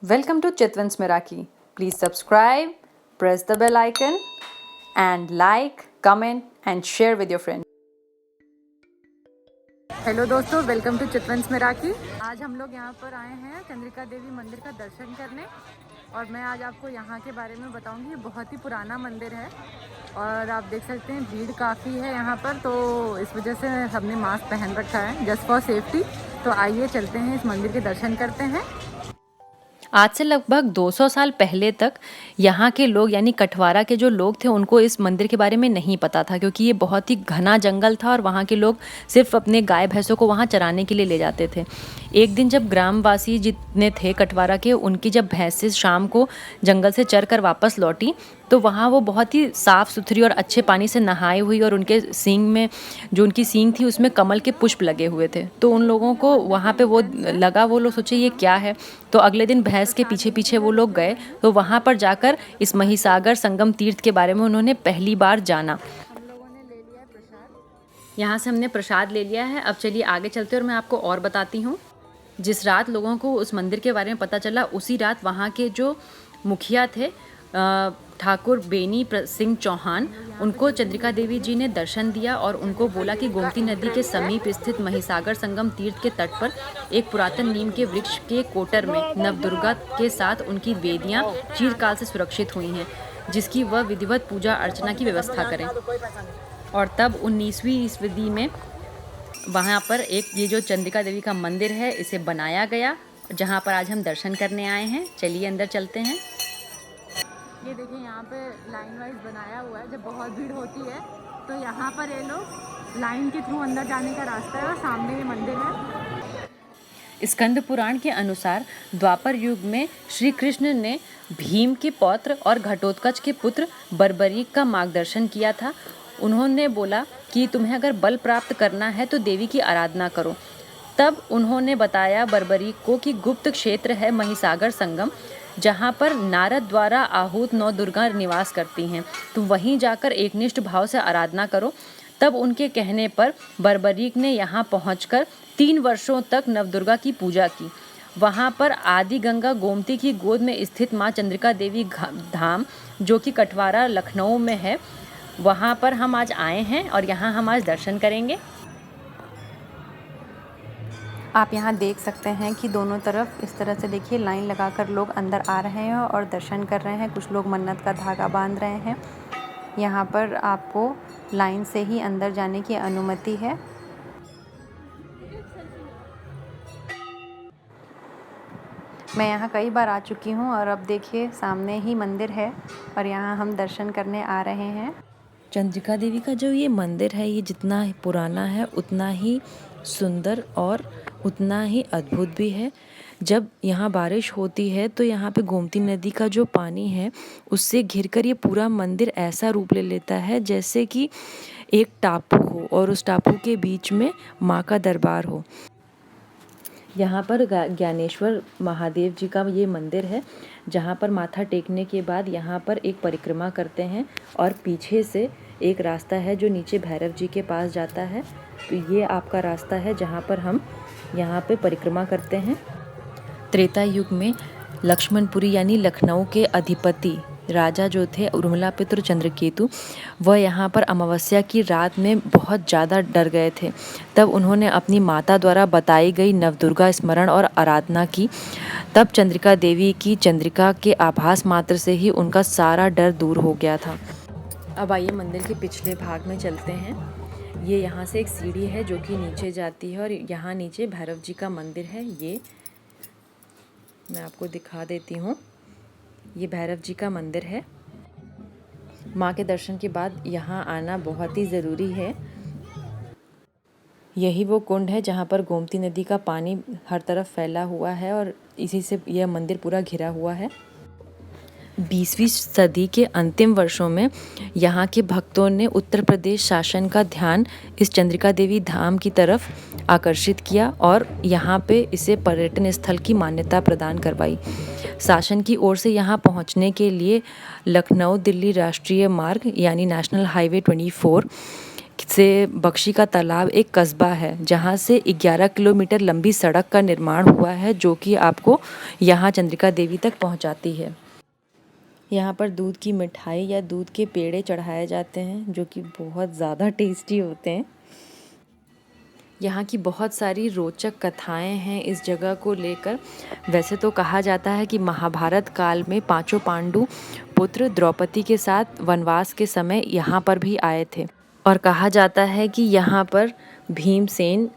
Welcome to Chitwan's Miraki. Please subscribe, press the bell icon, and like, comment, and share with your friends. Hello दोस्तों, welcome to चितवंस मिराकी। आज हम लोग यहाँ पर आए हैं चंद्रिका देवी मंदिर का दर्शन करने और मैं आज आपको यहाँ के बारे में बताऊँगी। ये बहुत ही पुराना मंदिर है और आप देख सकते हैं भीड़ काफ़ी है यहाँ पर, तो इस वजह से हमने मास्क पहन रखा है जस्ट फॉर सेफ्टी। तो आइए चलते हैं, इस मंदिर के दर्शन करते हैं। आज से लगभग 200 साल पहले तक यहाँ के लोग यानी कठवारा के जो लोग थे उनको इस मंदिर के बारे में नहीं पता था, क्योंकि ये बहुत ही घना जंगल था और वहाँ के लोग सिर्फ अपने गाय भैंसों को वहाँ चराने के लिए ले जाते थे। एक दिन जब ग्रामवासी जितने थे कठवारा के, उनकी जब भैंसें शाम को जंगल से चर कर वापस लौटी तो वहाँ वो बहुत ही साफ़ सुथरी और अच्छे पानी से नहाई हुई और उनके सींग में जो उनकी सींग थी उसमें कमल के पुष्प लगे हुए थे। तो उन लोगों को वहाँ पे वो लगा, वो लोग सोचे ये क्या है। तो अगले दिन भैंस के पीछे पीछे वो लोग गए, तो वहाँ पर जाकर इस महिसागर संगम तीर्थ के बारे में उन्होंने पहली बार जाना। यहाँ से हमने प्रसाद ले लिया है। अब चलिए आगे चलते और मैं आपको और बताती हूँ। जिस रात लोगों को उस मंदिर के बारे में पता चला, उसी रात वहाँ के जो मुखिया थे ठाकुर बेनी सिंह चौहान, उनको चंद्रिका देवी जी ने दर्शन दिया और उनको बोला कि गोमती नदी के समीप स्थित महिसागर संगम तीर्थ के तट पर एक पुरातन नीम के वृक्ष के कोटर में नवदुर्गा के साथ उनकी वेदियाँ चिरकाल से सुरक्षित हुई हैं, जिसकी वह विधिवत पूजा अर्चना की व्यवस्था करें। और तब 19वीं ईस्वी में वहाँ पर एक ये जो चंद्रिका देवी का मंदिर है इसे बनाया गया, जहाँ पर आज हम दर्शन करने आए हैं। चलिए अंदर चलते हैं। ये देखिए यहाँ पे लाइन वाइज बनाया हुआ है। जब बहुत भीड़ होती है तो यहाँ पर ये लोग लाइन के थ्रू अंदर जाने का रास्ता है और सामने ये मंदिर है। स्कंद पुराण के अनुसार द्वापर युग में श्री कृष्ण ने भीम के पौत्र और घटोत्कच के पुत्र बर्बरीक का मार्गदर्शन किया था। उन्होंने बोला कि तुम्हें अगर बल प्राप्त करना है तो देवी की आराधना करो। तब उन्होंने बताया बर्बरीक को कि गुप्त क्षेत्र है महिसागर संगम, जहाँ पर नारद द्वारा आहूत 9 दुर्गा निवास करती हैं, तो वहीं जाकर एकनिष्ठ भाव से आराधना करो। तब उनके कहने पर बर्बरीक ने यहाँ पहुँचकर 3 वर्षों तक नवदुर्गा की पूजा की। वहाँ पर आदि गंगा गोमती की गोद में स्थित माँ चंद्रिका देवी धाम, जो कि कठवारा लखनऊ में है, वहाँ पर हम आज आए हैं और यहाँ हम आज दर्शन करेंगे। आप यहाँ देख सकते हैं कि दोनों तरफ इस तरह से देखिए लाइन लगाकर लोग अंदर आ रहे हैं और दर्शन कर रहे हैं। कुछ लोग मन्नत का धागा बांध रहे हैं। यहाँ पर आपको लाइन से ही अंदर जाने की अनुमति है। मैं यहाँ कई बार आ चुकी हूँ और अब देखिए सामने ही मंदिर है और यहाँ हम दर्शन करने आ रहे हैं। चंद्रिका देवी का जो ये मंदिर है, ये जितना पुराना है उतना ही सुंदर और उतना ही अद्भुत भी है। जब यहाँ बारिश होती है तो यहाँ पे गोमती नदी का जो पानी है उससे घिरकर ये पूरा मंदिर ऐसा रूप ले लेता है जैसे कि एक टापू हो और उस टापू के बीच में माँ का दरबार हो। यहाँ पर ज्ञानेश्वर महादेव जी का ये मंदिर है, जहाँ पर माथा टेकने के बाद यहाँ पर एक परिक्रमा करते हैं और पीछे से एक रास्ता है जो नीचे भैरव जी के पास जाता है। तो ये आपका रास्ता है जहाँ पर हम यहाँ पे परिक्रमा करते हैं। त्रेता युग में लक्ष्मणपुरी यानी लखनऊ के अधिपति राजा जो थे उर्मिलापुत्र चंद्रकेतु, वह यहाँ पर अमावस्या की रात में बहुत ज़्यादा डर गए थे। तब उन्होंने अपनी माता द्वारा बताई गई नवदुर्गा स्मरण और आराधना की। तब चंद्रिका देवी की चंद्रिका के आभास मात्र से ही उनका सारा डर दूर हो गया था। अब आइए मंदिर के पिछले भाग में चलते हैं। ये यहाँ से एक सीढ़ी है जो कि नीचे जाती है और यहाँ नीचे भैरव जी का मंदिर है। ये मैं आपको दिखा देती हूँ। ये भैरव जी का मंदिर है। माँ के दर्शन के बाद यहाँ आना बहुत ही ज़रूरी है। यही वो कुंड है जहाँ पर गोमती नदी का पानी हर तरफ फैला हुआ है और इसी से यह मंदिर पूरा घिरा हुआ है। 20वीं सदी के अंतिम वर्षों में यहाँ के भक्तों ने उत्तर प्रदेश शासन का ध्यान इस चंद्रिका देवी धाम की तरफ आकर्षित किया और यहाँ पे इसे पर्यटन स्थल की मान्यता प्रदान करवाई। शासन की ओर से यहाँ पहुँचने के लिए लखनऊ दिल्ली राष्ट्रीय मार्ग यानी नेशनल हाईवे 24 से बख्शी का तालाब एक कस्बा है जहाँ से 11 किलोमीटर लंबी सड़क का निर्माण हुआ है जो कि आपको यहाँ चंद्रिका देवी तक पहुँचाती है। यहाँ पर दूध की मिठाई या दूध के पेड़े चढ़ाए जाते हैं जो कि बहुत ज़्यादा टेस्टी होते हैं। यहाँ की बहुत सारी रोचक कथाएं हैं इस जगह को लेकर। वैसे तो कहा जाता है कि महाभारत काल में पांचों पांडु पुत्र द्रौपदी के साथ वनवास के समय यहाँ पर भी आए थे और कहा जाता है कि यहाँ पर भीमसेन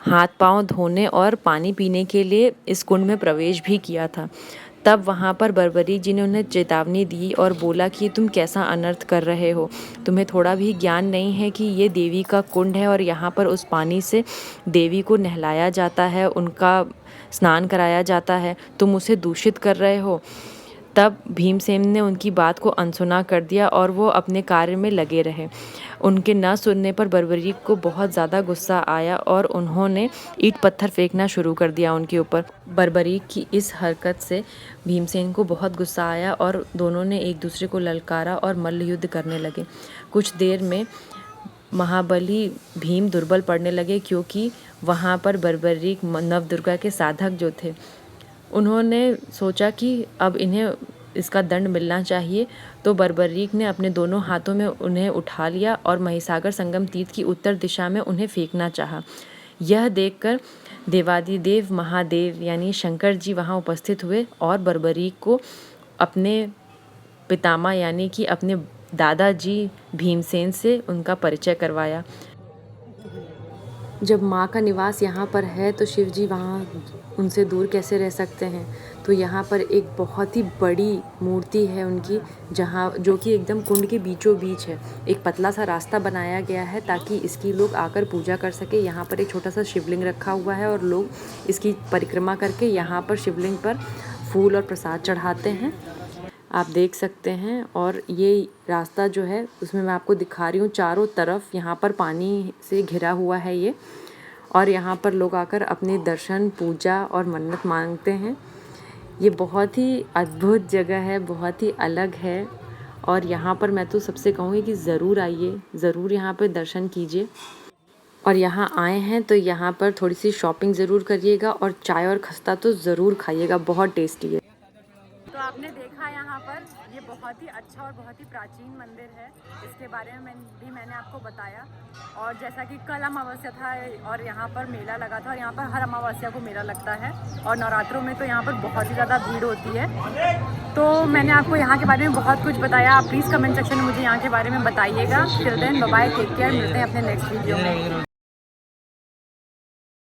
हाथ पांव धोने और पानी पीने के लिए इस कुंड में प्रवेश भी किया था। तब वहाँ पर बर्बरीक जी ने उन्हें चेतावनी दी और बोला कि तुम कैसा अनर्थ कर रहे हो, तुम्हें थोड़ा भी ज्ञान नहीं है कि ये देवी का कुंड है और यहाँ पर उस पानी से देवी को नहलाया जाता है, उनका स्नान कराया जाता है, तुम उसे दूषित कर रहे हो। तब भीमसेन ने उनकी बात को अनसुना कर दिया और वो अपने कार्य में लगे रहे। उनके न सुनने पर बर्बरीक को बहुत ज़्यादा गुस्सा आया और उन्होंने ईंट पत्थर फेंकना शुरू कर दिया उनके ऊपर। बर्बरीक की इस हरकत से भीमसेन को बहुत गुस्सा आया और दोनों ने एक दूसरे को ललकारा और मल्ल युद्ध करने लगे। कुछ देर में महाबली भीम दुर्बल पड़ने लगे क्योंकि वहाँ पर बर्बरीक नवदुर्गा के साधक जो थे उन्होंने सोचा कि अब इन्हें इसका दंड मिलना चाहिए। तो बर्बरीक ने अपने दोनों हाथों में उन्हें उठा लिया और महिसागर संगम तीर्थ की उत्तर दिशा में उन्हें फेंकना चाहा। यह देखकर देवादिदेव महादेव यानी शंकर जी वहाँ उपस्थित हुए और बर्बरीक को अपने पितामह यानी कि अपने दादाजी भीमसेन से उनका परिचय करवाया। जब माँ का निवास यहाँ पर है तो शिव जी वहाँ उनसे दूर कैसे रह सकते हैं। तो यहाँ पर एक बहुत ही बड़ी मूर्ति है उनकी जहाँ जो कि एकदम कुंड के बीचों बीच है। एक पतला सा रास्ता बनाया गया है ताकि इसकी लोग आकर पूजा कर सके। यहाँ पर एक छोटा सा शिवलिंग रखा हुआ है और लोग इसकी परिक्रमा करके यहाँ पर शिवलिंग पर फूल और प्रसाद चढ़ाते हैं, आप देख सकते हैं। और ये रास्ता जो है उसमें मैं आपको दिखा रही हूँ, चारों तरफ यहाँ पर पानी से घिरा हुआ है ये, और यहाँ पर लोग आकर अपने दर्शन पूजा और मन्नत मांगते हैं। ये बहुत ही अद्भुत जगह है, बहुत ही अलग है और यहाँ पर मैं तो सबसे कहूँगी कि ज़रूर आइए, ज़रूर यहाँ पर दर्शन कीजिए। और यहाँ आए हैं तो यहाँ पर थोड़ी सी शॉपिंग ज़रूर करिएगा और चाय और खस्ता तो ज़रूर खाइएगा, बहुत टेस्टी है। तो आपने देखा यहाँ पर ये बहुत ही अच्छा और बहुत ही प्राचीन मंदिर है, इसके बारे में मैंने आपको बताया। और जैसा कि कल अमावस्या था और यहाँ पर मेला लगा था और यहाँ पर हर अमावस्या को मेला लगता है और नवरात्रों में तो यहाँ पर बहुत ही ज़्यादा भीड़ होती है। तो मैंने आपको यहाँ के बारे में बहुत कुछ बताया। आप प्लीज़ कमेंट सेक्शन में मुझे यहाँ के बारे में बताइएगा। Till then bye bye, take care, मिलते हैं अपने नेक्स्ट वीडियो में।